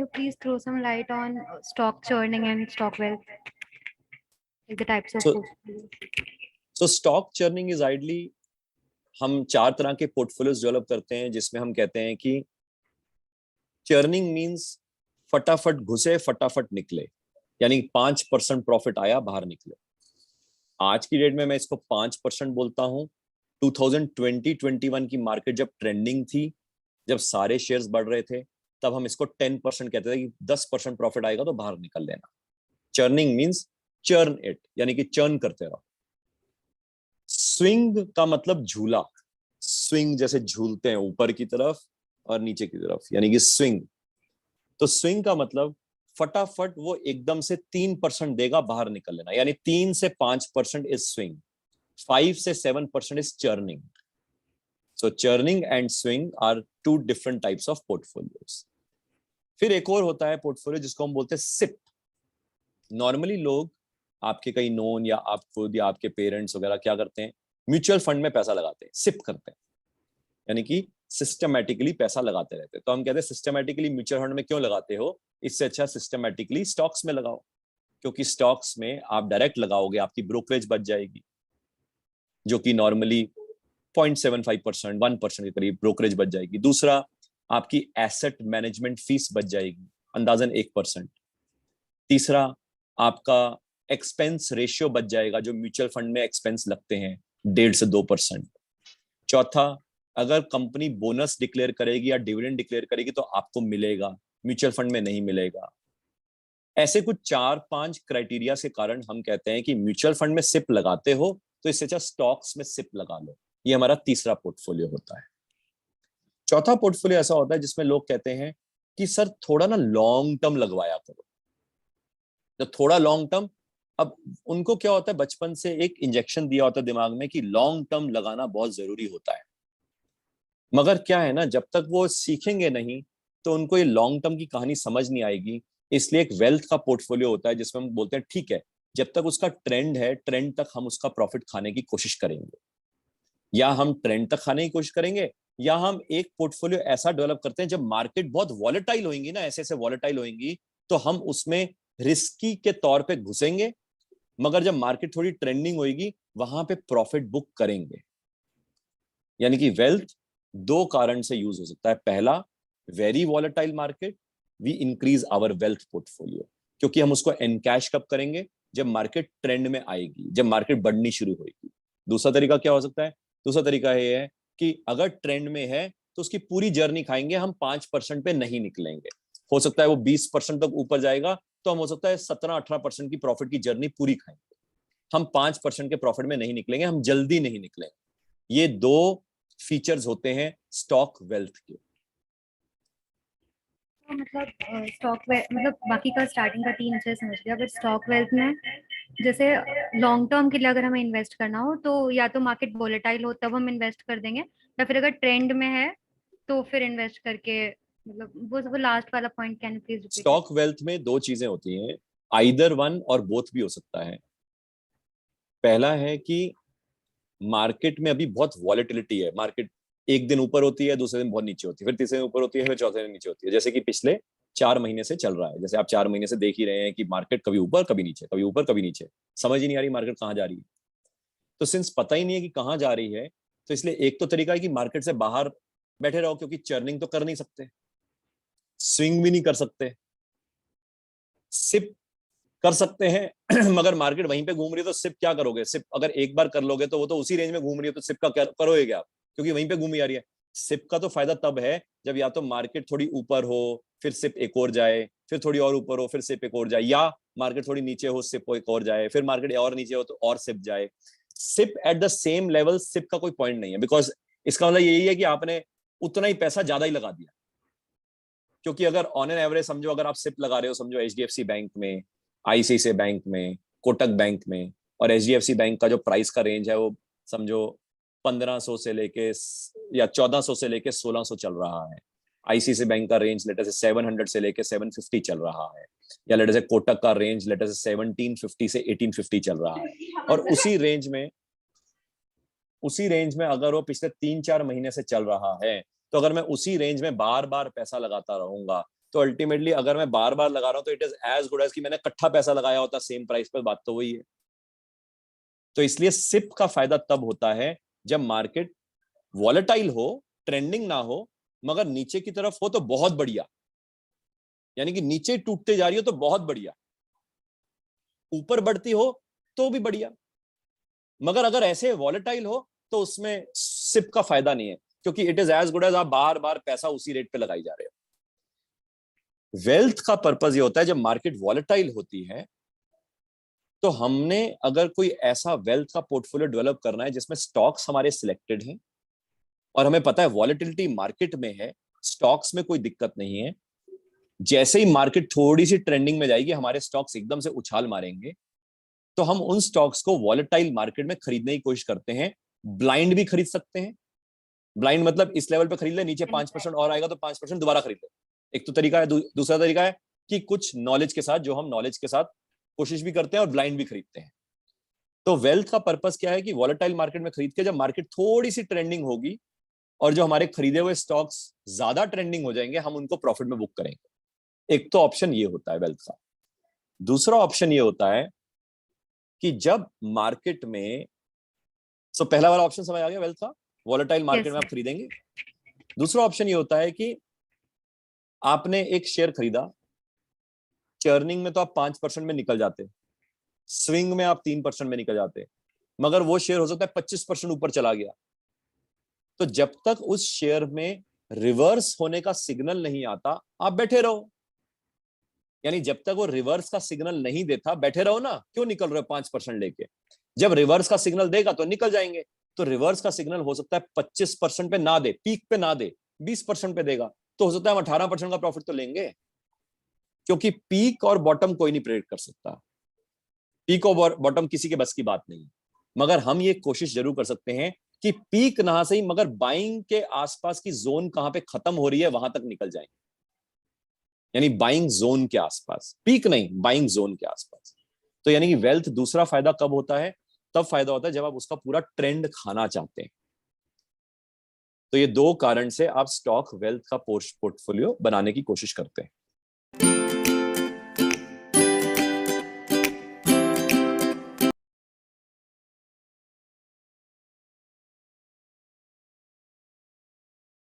you please throw some light on stock churning and stock wealth, like the types of So, portfolios? so stock churning is ideally हम चार तरह के portfolios develop करते हैं, जिसमें हम कहते हैं कि चर्निंग मींस फटाफट घुसे फटाफट निकले, यानी 5% प्रॉफिट आया बाहर निकले। आज की डेट में मैं इसको 5% बोलता हूँ। 2020-21 की मार्केट जब ट्रेंडिंग थी, जब सारे शेयर्स बढ़ रहे थे, तब हम इसको 10% कहते थे कि 10% प्रॉफिट आएगा तो बाहर निकल लेना। चर्निंग मींस चर्न इट, यानी कि चर्न करते रहो। स्विंग का मतलब झूला, स्विंग जैसे झूलते हैं ऊपर की तरफ और नीचे की तरफ, यानी कि स्विंग। तो स्विंग का मतलब फटाफट वो एकदम से 3% देगा, बाहर निकल लेना, यानी 3 से 5% इज स्विंग, 5 से 7% is churning. So churning and swing are two different types of portfolios. फिर एक और होता है पोर्टफोलियो जिसको हम बोलते हैं सिप। नॉर्मली लोग, आपके कई नोन या आप खुद या आपके पेरेंट्स वगैरह क्या करते हैं, म्यूचुअल फंड में पैसा लगाते हैं, सिप करते हैं, यानी कि सिस्टमैटिकली पैसा लगाते रहते हैं। तो हम कहते हैं सिस्टमैटिकली म्यूचुअल फंड में क्यों लगाते हो, इससे अच्छा सिस्टमैटिकली स्टॉक्स में लगाओ, क्योंकि स्टॉक्स में आप डायरेक्ट लगाओगे, आपकी ब्रोकरेज बच जाएगी, जो कि नॉर्मली 0.75%, 1% के करीब ब्रोकरेज बच जाएगी। दूसरा, आपकी एसेट मैनेजमेंट फीस बच जाएगी, अंदाजन 1%। तीसरा, आपका एक्सपेंस रेशियो बच जाएगा, जो म्यूचुअल फंड में एक्सपेंस लगते हैं 1.5 से 2%। चौथा, अगर कंपनी बोनस डिक्लेयर करेगी या डिविडेंड डिक्लेयर करेगी तो आपको मिलेगा, म्यूचुअल फंड में नहीं मिलेगा। ऐसे कुछ 4-5 क्राइटेरिया के कारण हम कहते हैं कि म्यूचुअल फंड में सिप लगाते हो तो इससे अच्छा स्टॉक्स में सिप लगा लो। ये हमारा तीसरा पोर्टफोलियो होता है। चौथा पोर्टफोलियो ऐसा होता है जिसमें लोग कहते हैं कि सर थोड़ा ना लॉन्ग टर्म लगवाया करो। तो थोड़ा लॉन्ग टर्म, अब उनको क्या होता है, बचपन से एक इंजेक्शन दिया होता है दिमाग में कि लॉन्ग टर्म लगाना बहुत जरूरी होता है। मगर क्या है ना, जब तक वो सीखेंगे नहीं तो उनको ये लॉन्ग टर्म की कहानी समझ नहीं आएगी। इसलिए एक वेल्थ का पोर्टफोलियो होता है जिसमें हम बोलते हैं ठीक है, जब तक उसका ट्रेंड है, ट्रेंड तक हम उसका प्रॉफिट खाने की कोशिश करेंगे, या हम ट्रेंड तक खाने की कोशिश करेंगे, या हम एक पोर्टफोलियो ऐसा डेवलप करते हैं जब मार्केट बहुत वॉलेटाइल होंगी ना, ऐसे ऐसे वॉलेटाइल होंगी, तो हम उसमें रिस्की के तौर पे घुसेंगे, मगर जब मार्केट थोड़ी ट्रेंडिंग होगी वहां पे प्रॉफिट बुक करेंगे। यानी कि वेल्थ दो कारण से यूज हो सकता है। पहला, very volatile market, we increase our wealth portfolio, क्योंकि हम उसको एनकैश कब करेंगे, जब मार्केट ट्रेंड में आएगी, जब मार्केट बढ़नी शुरू होगी। दूसरा तरीका क्या हो सकता है, दूसरा तरीका ये है कि अगर ट्रेंड में है तो उसकी पूरी जर्नी खाएंगे, हम 5% पे नहीं निकलेंगे। हो सकता है वो 20% तक ऊपर जाएगा, तो हम हो सकता है 17-18% की प्रॉफिट की जर्नी पूरी खाएंगे। हम 5% के प्रॉफिट में नहीं निकलेंगे, हम जल्दी नहीं निकलेंगे। ये दो फीचर्स होते हैं स्टॉक वेल्थ के। तो मतलब स्टॉक मतलब बाकी का स्टार्टिंग का 3 अच्छे से समझ गया, बट स्टॉक वेल्थ में जैसे लॉन्ग टर्म के लिए अगर हमें इन्वेस्ट करना हो तो या तो मार्केट वोलेटाइल हो तब हम इन्वेस्ट कर देंगे, या फिर अगर ट्रेंड में है तो फिर इन्वेस्ट करके, मतलब वो लास्ट वाला point can you please repeat it? Stock wealth में दो चीजें होती हैं, आइदर वन और बोथ भी हो सकता है। पहला है कि मार्केट में अभी बहुत वॉलेटिलिटी है, मार्केट एक दिन ऊपर होती है, दूसरे दिन बहुत नीचे होती है, फिर तीसरे दिन ऊपर होती है, फिर चौथे दिन नीचे होती है, जैसे कि पिछले 4 महीने से चल रहा है। जैसे आप 4 महीने से देख ही रहे हैं कि मार्केट कभी ऊपर कभी नीचे, कभी ऊपर कभी नीचे, समझ ही नहीं आ रही मार्केट कहाँ जा रही है। तो सिंस पता ही नहीं है कि कहाँ जा रही है, तो इसलिए एक तो तरीका है कि मार्केट से बाहर बैठे रहो, क्योंकि चर्निंग तो कर नहीं सकते, स्विंग भी नहीं कर सकते, सिप कर सकते हैं मगर मार्केट वहीं पे घूम रही है तो सिप क्या करोगे, सिप अगर एक बार कर लोगे तो वो तो उसी रेंज में घूम रही है, तो सिप का क्या करोगे क्या आप, क्योंकि वहीं पे घूमी जा रही है। सिप का तो फायदा तब है जब या तो मार्केट थोड़ी ऊपर हो फिर सिप एक और जाए, फिर थोड़ी और ऊपर हो फिर सिप एक और जाए, या मार्केट थोड़ी नीचे हो सिप एक और जाए, फिर मार्केट और नीचे हो तो और सिप जाए। SIP at the same level SIP का कोई पॉइंट नहीं है, बिकॉज इसका मतलब यही है कि आपने उतना ही पैसा ज्यादा ही लगा दिया। क्योंकि अगर ऑन एन एवरेज समझो, अगर आप सिप लगा रहे हो, समझो एचडीएफसी बैंक में, आईसीआईसीआई बैंक में, कोटक बैंक में, और एचडीएफसी बैंक का जो प्राइस का रेंज है वो समझो 1500 से लेके या 1400 से लेके 1600 चल रहा है। आईसीआईसीआई बैंक का रेंज लेटर से 700 से लेके 750 चल रहा है, या लेटर से कोटक का रेंज लेटर से 1750 से 1850 चल रहा है। और उसी रेंज में अगर वो पिछले 3-4 महीने से चल रहा है, तो अगर मैं उसी रेंज में बार बार पैसा लगाता रहूंगा तो अल्टीमेटली अगर मैं बार बार लगा रहा हूं तो it is as good as कि मैंने इकट्ठा पैसा लगाया होता सेम प्राइस पर, बात तो वही है। तो इसलिए सिप का फायदा तब होता है जब मार्केट वॉलेटाइल हो, ट्रेंडिंग ना हो, मगर नीचे की तरफ हो तो बहुत बढ़िया, यानी कि नीचे टूटते जा रही हो तो बहुत बढ़िया, ऊपर बढ़ती हो तो भी बढ़िया, मगर अगर ऐसे वॉलेटाइल हो तो उसमें सिप का फायदा नहीं है, क्योंकि it is as good as आप बार बार पैसा उसी रेट पे लगाई जा रहे हो। वेल्थ का पर्पज ये होता है जब मार्केट वॉलेटाइल होती है तो हमने अगर कोई ऐसा वेल्थ का पोर्टफोलियो डेवलप करना है जिसमें स्टॉक्स हमारे सिलेक्टेड हैं और हमें पता है वॉलेटिलिटी मार्केट में है, स्टॉक्स में कोई दिक्कत नहीं है, जैसे ही मार्केट थोड़ी सी ट्रेंडिंग में जाएगी हमारे स्टॉक्स एकदम से उछाल मारेंगे, तो हम उन स्टॉक्स को वॉलेटाइल मार्केट में खरीदने की कोशिश करते हैं। ब्लाइंड भी खरीद सकते हैं, ब्लाइंड मतलब इस लेवल पे खरीद ले, नीचे 5% और आएगा तो 5% दोबारा खरीद ले, एक तो तरीका है। दूसरा तरीका है कि कुछ नॉलेज के साथ, जो हम नॉलेज के साथ कोशिश भी करते हैं और ब्लाइंड भी खरीदते हैं। तो वेल्थ का पर्पस क्या है कि वॉलेटाइल मार्केट में खरीद के जब मार्केट थोड़ी सी ट्रेंडिंग होगी और जो हमारे खरीदे हुए स्टॉक्स ज्यादा ट्रेंडिंग हो जाएंगे, हम उनको प्रॉफिट में बुक करेंगे। एक तो ऑप्शन ये होता है वेल्थ का। दूसरा ऑप्शन ये होता है कि जब मार्केट में, सो पहला वाला ऑप्शन समझ आ गया वेल्थ का, वॉलेटाइल मार्केट में आप खरीदेंगे। दूसरा ऑप्शन ये होता है कि आपने एक शेयर खरीदा, चर्निंग में तो आप 5% में निकल जाते, स्विंग में आप 3% में निकल जाते, मगर वो शेयर हो सकता है 25% ऊपर चला गया। तो जब तक उस शेयर में रिवर्स होने का सिग्नल नहीं आता आप बैठे रहो, यानी जब तक वो रिवर्स का सिग्नल नहीं देता बैठे रहो ना, क्यों निकल रहे हो 5% लेके, जब रिवर्स का सिग्नल देगा तो निकल जाएंगे। तो रिवर्स का सिग्नल हो सकता है 25% पे ना दे, पीक पे ना दे, 20% पे देगा, तो हो सकता है हम 18% का प्रॉफिट तो लेंगे, क्योंकि पीक और बॉटम कोई नहीं प्रेडिक्ट कर सकता, पीक और बॉटम किसी के बस की बात नहीं। मगर हम ये कोशिश जरूर कर सकते हैं कि पीक ना सही मगर बाइंग के आसपास की जोन कहां पे खत्म हो रही है वहां तक निकल जाएंगे, यानी बाइंग जोन के आसपास, पीक नहीं, बाइंग जोन के आसपास। तो यानी कि वेल्थ दूसरा फायदा कब होता है, तब फायदा होता है जब आप उसका पूरा ट्रेंड खाना चाहते हैं। तो ये दो कारण से आप स्टॉक वेल्थ का पोर्टफोलियो बनाने की कोशिश करते हैं।